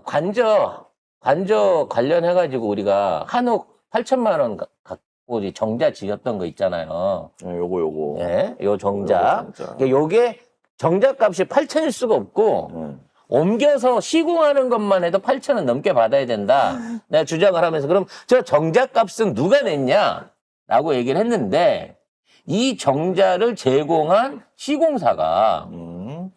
관저 관련해가지고 우리가 한옥 8천만 원 갖고 이제 정자 지었던 거 있잖아요. 요거. 예, 요 정자. 요거 정자. 요게 정자 값이 8천일 수가 없고, 옮겨서 시공하는 것만 해도 8천원 넘게 받아야 된다. 내가 주장을 하면서, 그럼 저 정자 값은 누가 냈냐? 라고 얘기를 했는데, 이 정자를 제공한 시공사가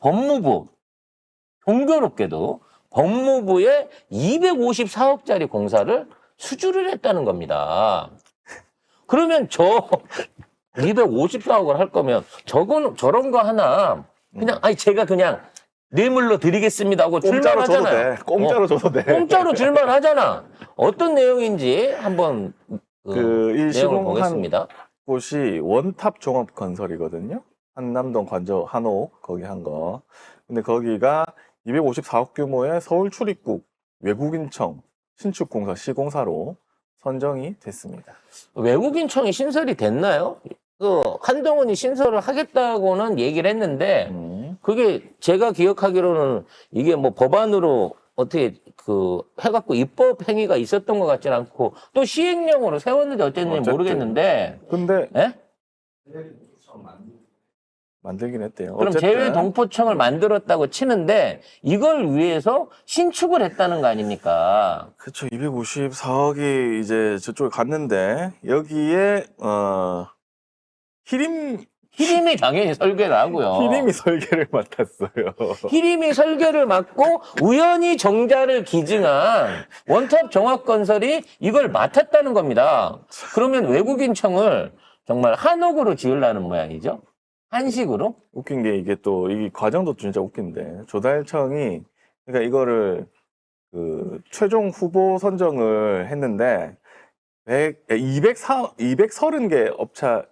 법무부, 공교롭게도 법무부에 254억짜리 공사를 수주를 했다는 겁니다. 그러면 254억을 할 거면 저런 거 하나 그냥 제가 그냥 뇌물로 드리겠습니다 하고 줄만 하잖아요. 공짜로 줘도 돼. 공짜로 줄만 하잖아. 어떤 내용인지 한번 이 내용을 시공한 보겠습니다. 곳이 원탑 종합 건설이거든요. 한남동 관저 한옥 거기 한 거. 근데 거기가 254억 규모의 서울 출입국 외국인청 신축공사 시공사로 선정이 됐습니다. 외국인청이 신설이 됐나요? 한동훈이 신설을 하겠다고는 얘기를 했는데 그게 제가 기억하기로는 이게 뭐 법안으로 어떻게 해갖고 입법 행위가 있었던 것 같지는 않고 또 시행령으로 세웠는지 어쨌는지 모르겠는데. 근데 예? 만들긴 했대요. 그럼 어쨌든 재외동포청을 만들었다고 치는데 이걸 위해서 신축을 했다는 거 아닙니까? 그쵸. 254억이 이제 저쪽에 갔는데 여기에 히림이 당연히 설계를 하고요. 히림이 설계를 맡았어요. 히림이 설계를 맡고 우연히 정자를 기증한 원탑 종합건설이 이걸 맡았다는 겁니다. 그러면 외국인청을 정말 한옥으로 지으려는 모양이죠. 한식으로? 웃긴 게 이게 또 이 과정도 진짜 웃긴데 조달청이 그러니까 이거를 최종 후보 선정을 했는데 230개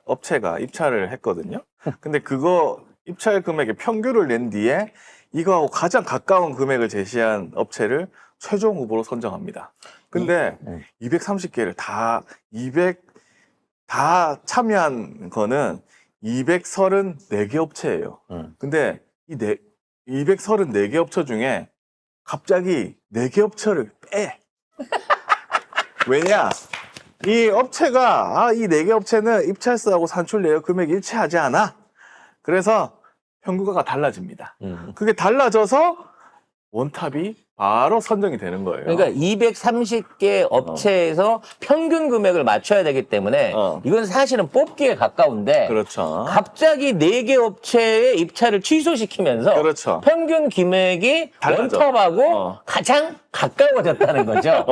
업체가 입찰을 했거든요. 근데 그거 입찰 금액의 평균을 낸 뒤에 이거하고 가장 가까운 금액을 제시한 업체를 최종 후보로 선정합니다. 근데 230개를 다 참여한 거는 234개 업체예요. 근데 이 234개 업체 중에 갑자기 4개 업체를 빼. 왜냐? 이 업체가 이 4개 업체는 입찰사하고 산출 내역 금액이 일치하지 않아. 그래서 평균가가 달라집니다. 그게 달라져서 원탑이 바로 선정이 되는 거예요. 그러니까 230개 업체에서 평균 금액을 맞춰야 되기 때문에 이건 사실은 뽑기에 가까운데 그렇죠. 갑자기 4개 업체의 입찰을 취소시키면서 그렇죠. 평균 금액이 달라져. 원탑하고 가장 가까워졌다는 거죠.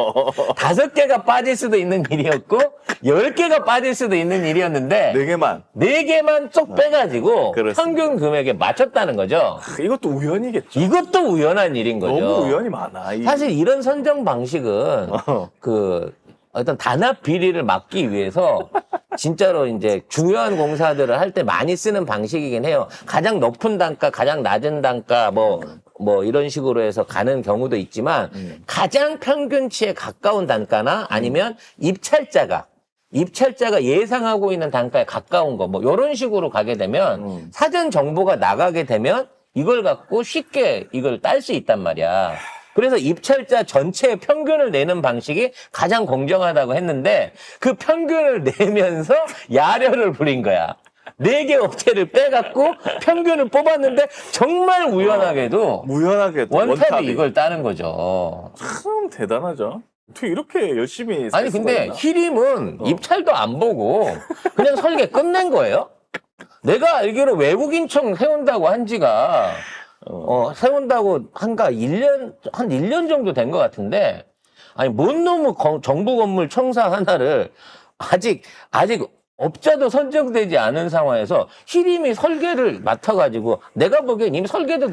5개가 빠질 수도 있는 일이었고 10개가 빠질 수도 있는 일이었는데 4개만 쏙 빼가지고 그렇습니다. 평균 금액에 맞췄다는 거죠. 이것도 우연이겠죠. 이것도 우연한 일인 거죠. 너무 우연이 많아. 사실 이런 선정 방식은 어떤 단합 비리를 막기 위해서 진짜로 이제 중요한 공사들을 할 때 많이 쓰는 방식이긴 해요. 가장 높은 단가, 가장 낮은 단가 뭐 이런 식으로 해서 가는 경우도 있지만 가장 평균치에 가까운 단가나 아니면 입찰자가 예상하고 있는 단가에 가까운 거 뭐 이런 식으로 가게 되면 사전 정보가 나가게 되면 이걸 갖고 쉽게 이걸 딸 수 있단 말이야. 그래서 입찰자 전체의 평균을 내는 방식이 가장 공정하다고 했는데 그 평균을 내면서 야려를 부린 거야. 4개 업체를 빼갖고 평균을 뽑았는데 정말 우연하게도 원탑이 이걸 따는 거죠. 참 대단하죠. 어떻게 이렇게 열심히 아니 근데 히림은 입찰도 안 보고 그냥 설계 끝낸 거예요? 내가 알기로 외국인청 세운다고 한 지가 세운다고 한 1년 정도 된 것 같은데 아니 뭔 놈의 정부 건물 청사 하나를 아직 업자도 선정되지 않은 상황에서 히림이 설계를 맡아가지고 내가 보기엔 이미 설계도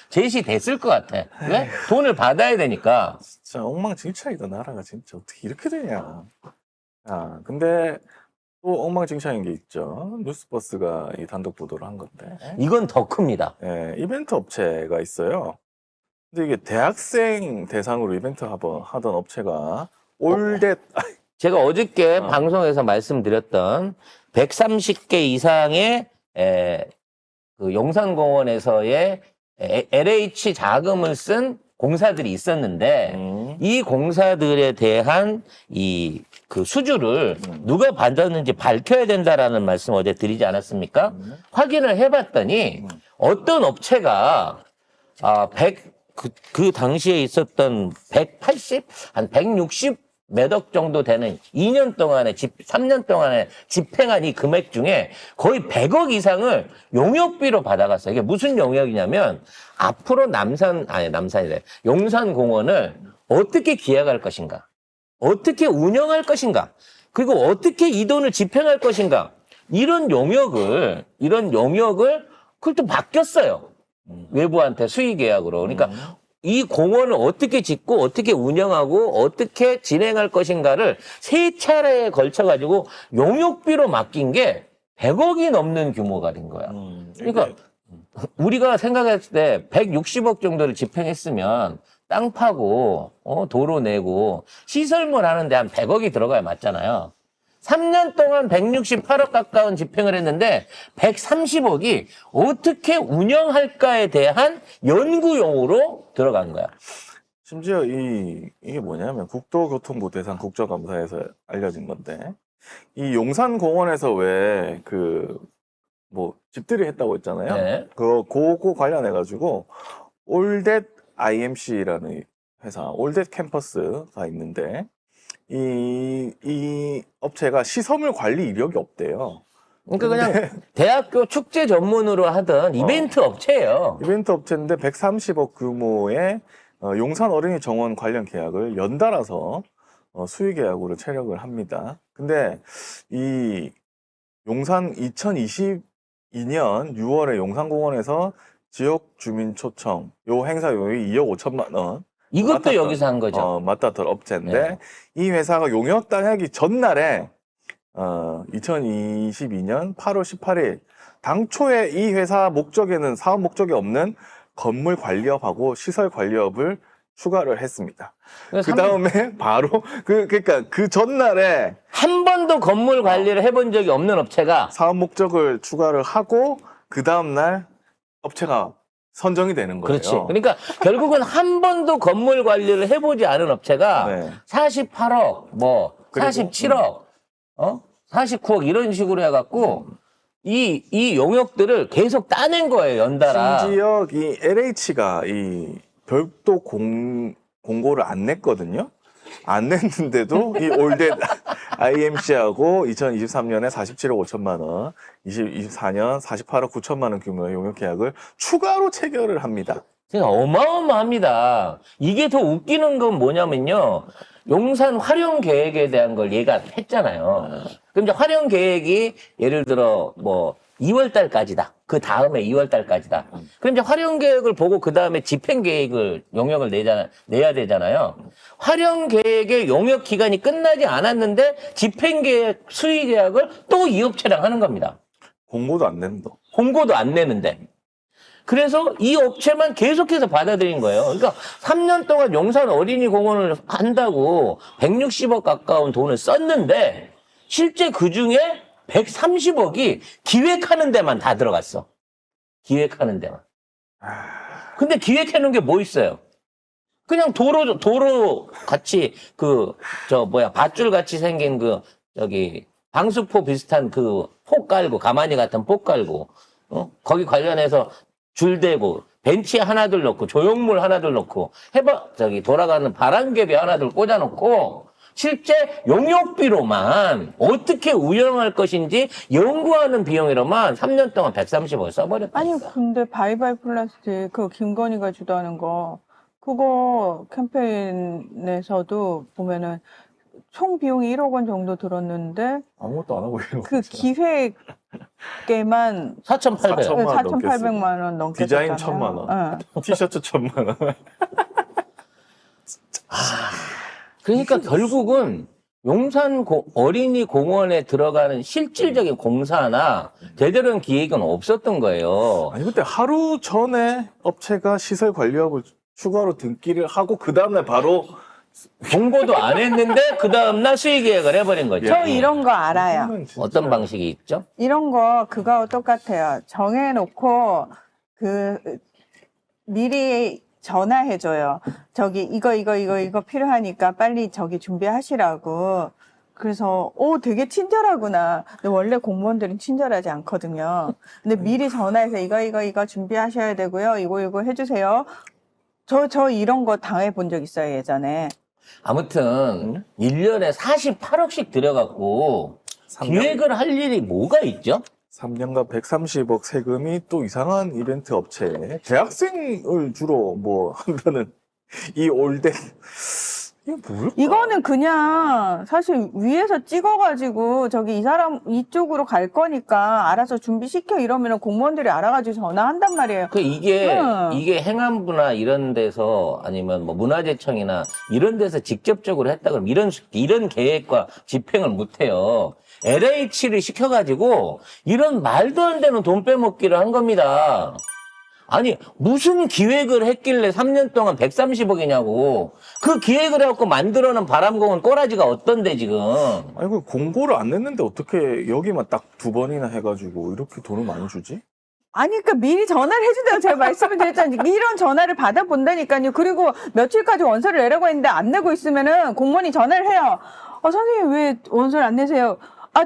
제시됐을 것 같아. 왜? 돈을 받아야 되니까. 진짜 엉망진창이다. 나라가 진짜 어떻게 이렇게 되냐. 근데 또 엉망진창인 게 있죠. 뉴스버스가 이 단독 보도를 한 건데. 이건 더 큽니다. 이벤트 업체가 있어요. 근데 이게 대학생 대상으로 이벤트 하던 업체가 제가 어저께 방송에서 말씀드렸던 130개 이상의 그 용산공원에서의 LH 자금을 쓴 공사들이 있었는데 이 공사들에 대한 그 수주를 누가 받았는지 밝혀야 된다라는 말씀 어제 드리지 않았습니까? 확인을 해봤더니 어떤 업체가 그 당시에 있었던 180, 한 160 몇 억 정도 되는 2년 동안에 3년 동안에 집행한 이 금액 중에 거의 100억 이상을 용역비로 받아갔어요. 이게 무슨 용역이냐면 앞으로 용산공원을 어떻게 기획할 것인가, 어떻게 운영할 것인가, 그리고 어떻게 이 돈을 집행할 것인가, 이런 용역을 그걸 또 맡겼어요. 외부한테 수의 계약으로. 그러니까 이 공원을 어떻게 짓고 어떻게 운영하고 어떻게 진행할 것인가를 세 차례에 걸쳐가지고 용역비로 맡긴 게 100억이 넘는 규모가 된 거야. 그러니까 우리가 생각했을 때 160억 정도를 집행했으면 땅 파고 도로 내고 시설물 하는데 한 100억이 들어가야 맞잖아요. 3년 동안 168억 가까운 집행을 했는데 130억이 어떻게 운영할까에 대한 연구용으로 들어간 거야. 심지어 이게 뭐냐면 국토교통부 대상 국정감사에서 알려진 건데, 이 용산공원에서 왜 집들이 했다고 했잖아요. 네. 그거 관련해가지고 올댓 IMC라는 회사, 올댓 캠퍼스가 있는데, 이 업체가 시설물 관리 이력이 없대요. 그러니까 그냥 대학교 축제 전문으로 하던 이벤트 업체예요. 이벤트 업체인데 130억 규모의 용산 어린이 정원 관련 계약을 연달아서 수의 계약으로 체력을 합니다. 근데 이 용산 2022년 6월에 용산공원에서 지역 주민 초청 요 행사 요금이 2억 5천만 원. 이것도 여기서 한 거죠. 맡았던 업체인데, 네. 이 회사가 용역 당하기 전날에 2022년 8월 18일 당초에 이 회사 목적에는 사업 목적이 없는 건물 관리업하고 시설 관리업을 추가를 했습니다. 그 다음에 바로 그러니까 그 전날에 한 번도 건물 관리를 해본 적이 없는 업체가 사업 목적을 추가를 하고 그 다음 날 업체가 선정이 되는 거예요. 그렇지. 그러니까 결국은 한 번도 건물 관리를 해보지 않은 업체가 네. 48억, 그리고, 47억, 49억 이런 식으로 해갖고 이 용역들을 계속 따낸 거예요, 연달아. 심지어 이 LH가 이 별도 공고를 안 냈거든요. 안 냈는데도 이 올댓 IMC하고 2023년에 47억 5천만 원, 2024년 48억 9천만 원 규모의 용역 계약을 추가로 체결을 합니다. 그러니까 어마어마합니다. 이게 더 웃기는 건 뭐냐면요. 용산 활용 계획에 대한 걸 얘가 했잖아요. 그럼 이제 활용 계획이 예를 들어 2월 달까지다. 그 다음에 2월 달까지다. 그럼 이제 활용 계획을 보고 그 다음에 집행 계획을 용역을 내야 되잖아요. 활용 계획의 용역 기간이 끝나지 않았는데 집행 계획 수의 계약을 또 이 업체랑 하는 겁니다. 공고도 안 낸다. 공고도 안 내는데. 그래서 이 업체만 계속해서 받아들인 거예요. 그러니까 3년 동안 용산 어린이 공원을 한다고 160억 가까운 돈을 썼는데 실제 그 중에 130억이 기획하는 데만 다 들어갔어. 기획하는 데만. 근데 기획해놓은 게 뭐 있어요? 그냥 도로 같이 밧줄 같이 생긴 방수포 비슷한 폭 깔고, 가마니 같은 폭 깔고, 거기 관련해서 줄 대고, 벤치 하나둘 넣고, 조형물 하나둘 넣고, 돌아가는 바람개비 하나둘 꽂아놓고, 실제 용역비로만 어떻게 운영할 것인지 연구하는 비용으로만 3년 동안 130억을 써버렸다. 아니, 근데 바이바이 플라스틱, 김건희가 주도하는 거, 그거 캠페인에서도 보면은 총 비용이 1억 원 정도 들었는데, 아무것도 안 하고 있는 그 거죠. 기획에만 4,800만 원 넘게 디자인 썼잖아요. 1,000만 원. 티셔츠 1,000만 원. 그러니까 결국은 용산 어린이 공원에 들어가는 실질적인 공사나 제대로 된 기획은 없었던 거예요. 아니 근데 하루 전에 업체가 시설 관리업을 추가로 등기를 하고 그 다음날 바로 공고도 안 했는데 그 다음날 수의 계획을 해버린 거죠. 저 이런 거 알아요. 어떤 방식이 있죠? 이런 거 그거하고 똑같아요. 정해놓고 미리 전화해줘요. 저기 이거 필요하니까 빨리 저기 준비하시라고. 그래서 되게 친절하구나. 근데 원래 공무원들은 친절하지 않거든요. 근데 미리 전화해서 이거 준비하셔야 되고요. 이거 해주세요. 저 이런 거 당해본 적 있어요, 예전에. 아무튼 1년에 48억씩 들여갖고 3년? 기획을 할 일이 뭐가 있죠? 3년간 130억 세금이 또 이상한 이벤트 업체에 대학생을 주로 뭐 한다는 이 올댓 이게 뭘까? 이거는 그냥 사실 위에서 찍어가지고 저기 이 사람 이쪽으로 갈 거니까 알아서 준비시켜 이러면 공무원들이 알아가지고 전화한단 말이에요. 이게 행안부나 이런 데서 아니면 뭐 문화재청이나 이런 데서 직접적으로 했다 그러면 이런 계획과 집행을 못 해요. LH를 시켜가지고 이런 말도 안 되는 돈 빼먹기를 한 겁니다. 아니 무슨 기획을 했길래 3년 동안 130억이냐고. 그 기획을 해갖고 만들어낸 바람공은 꼬라지가 어떤데 지금. 아니 그 공고를 안 냈는데 어떻게 여기만 딱 2번이나 해가지고 이렇게 돈을 많이 주지? 아니, 그러니까 미리 전화를 해준다고 제가 말씀을 드렸잖아요. 이런 전화를 받아본다니까요. 그리고 며칠까지 원서를 내라고 했는데 안 내고 있으면은 공무원이 전화를 해요. 선생님 왜 원서를 안 내세요?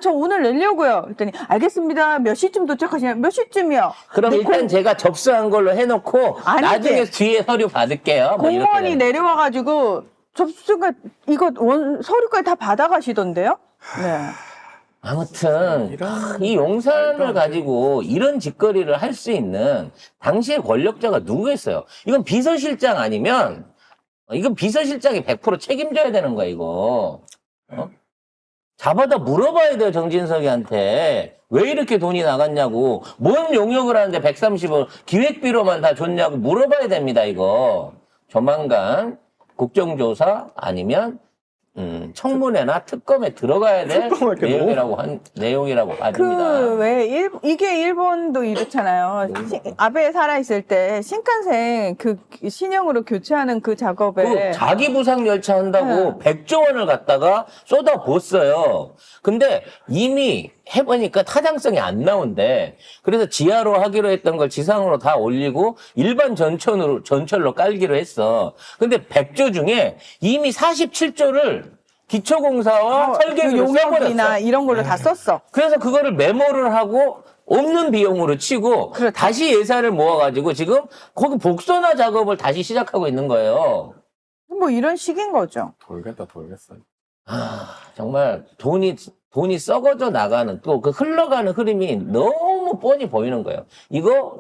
저 오늘 내려고요. 그랬더니 알겠습니다. 몇 시쯤 도착하시냐? 몇 시쯤이요? 그럼 일단 제가 접수한 걸로 해놓고 아니지. 나중에 뒤에 서류 받을게요. 뭐 이렇게 공무원이 되는. 내려와가지고 접수가 이거 서류까지 다 받아가시던데요? 네. 아무튼 이 용산을 가지고 이런 짓거리를 할 수 있는 당시의 권력자가 누구겠어요? 이건 비서실장 아니면 이건 비서실장이 100% 책임져야 되는 거야 이거. 잡아다 물어봐야 돼요 정진석이한테. 왜 이렇게 돈이 나갔냐고. 뭔 용역을 하는데 130억 기획비로만 다 줬냐고 물어봐야 됩니다 이거. 조만간 국정조사 아니면 청문회나 특검에 들어가야 될 내용이라고 봐집니다. 이게 일본도 이렇잖아요. 아베 살아있을 때 신칸센 신형으로 교체하는 그 작업에. 자기 부상 열차 한다고 100조 원을 갖다가 쏟아부었어요. 근데 이미 해보니까 타당성이 안 나온대. 그래서 지하로 하기로 했던 걸 지상으로 다 올리고 일반 전철로 깔기로 했어. 근데 100조 중에 이미 47조를 기초공사와 설계비로 용역이나 써버렸어. 이런 걸로 다 썼어. 그래서 그거를 메모를 하고 없는 비용으로 치고 그렇죠. 다시 예산을 모아가지고 지금 거기 복선화 작업을 다시 시작하고 있는 거예요. 뭐 이런 식인 거죠. 돌겠어. 정말 돈이 썩어져 나가는 또 그 흘러가는 흐름이 너무 뻔히 보이는 거예요. 이거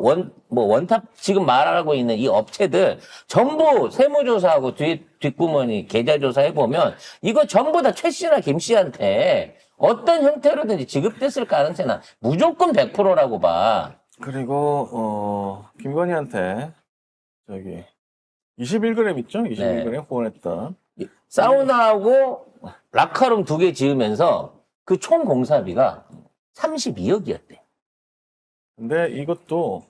원탑 지금 말하고 있는 이 업체들 전부 세무조사하고 뒷구멍이 계좌조사 해보면 이거 전부 다 최 씨나 김 씨한테 어떤 형태로든지 지급됐을 가능성은 무조건 100%라고 봐. 그리고 김건희한테 저기 21g 있죠? 21g 후원했던 사우나하고 라카룸 2개 지으면서 그 총 공사비가 32억이었대. 근데 이것도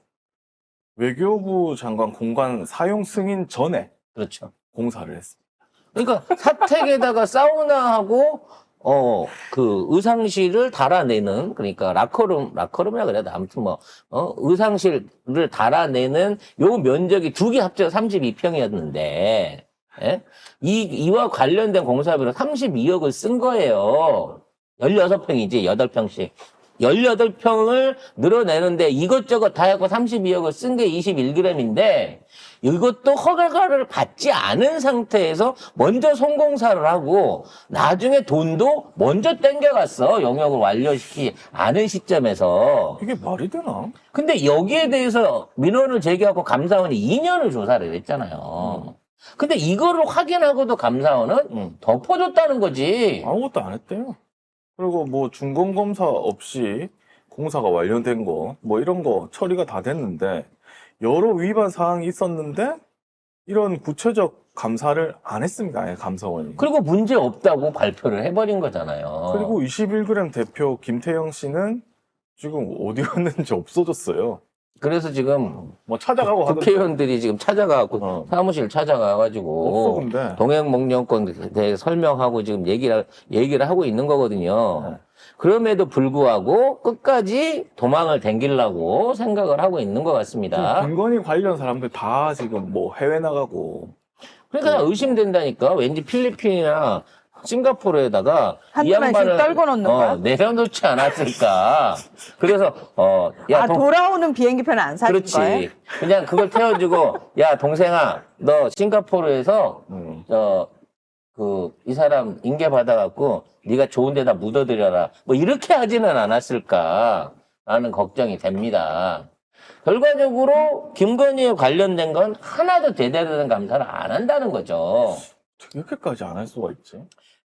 외교부 장관 공간 사용 승인 전에 그렇죠. 공사를 했습니다. 그러니까 사택에다가 사우나하고 그 의상실을 달아내는 그러니까 라커룸이라 그래야 돼. 아무튼 의상실을 달아내는 요 면적이 2개 합쳐서 32평이었는데 예? 이와 관련된 공사비로 32억을 쓴 거예요. 16평이지 8평씩. 18평을 늘어내는데 이것저것 다 해고 32억을 쓴 게 21g인데 이것도 허가를 받지 않은 상태에서 먼저 송공사를 하고 나중에 돈도 먼저 땡겨갔어. 용역을 완료시키지 않은 시점에서. 이게 말이 되나? 근데 여기에 대해서 민원을 제기하고 감사원이 2년을 조사를 했잖아요. 근데 이거를 확인하고도 감사원은 덮어줬다는 거지. 아무것도 안 했대요. 그리고 뭐 중공검사 없이 공사가 완료된 거, 뭐 이런 거 처리가 다 됐는데 여러 위반 사항이 있었는데 이런 구체적 감사를 안 했습니다. 아예 감사원이. 그리고 문제 없다고 발표를 해버린 거잖아요. 그리고 21g 대표 김태형 씨는 지금 어디 갔는지 없어졌어요. 그래서 지금 뭐 찾아가고 하던데. 국회의원들이 지금 찾아가고 사무실 찾아가가지고 없어 근데. 동행목령권 대해 설명하고 지금 얘기를 하고 있는 거거든요. 그럼에도 불구하고 끝까지 도망을 댕기려고 생각을 하고 있는 것 같습니다. 김건희 관련 사람들 다 지금 뭐 해외 나가고 그러니까 의심된다니까. 왠지 필리핀이나 싱가포르에다가 이 한두 명씩 떨궈 놓는 거야? 내려놓지 않았을까. 그래서 야, 돌아오는 비행기표는 안 사준 그렇지. 거예요? 그냥 그걸 태워주고 야, 동생아, 너 싱가포르에서 이 사람 인계 받아갖고 네가 좋은 데다 묻어드려라. 뭐 이렇게 하지는 않았을까라는 걱정이 됩니다. 결과적으로 김건희에 관련된 건 하나도 제대로 된 감사를 안 한다는 거죠. 이렇게까지 안 할 수가 있지?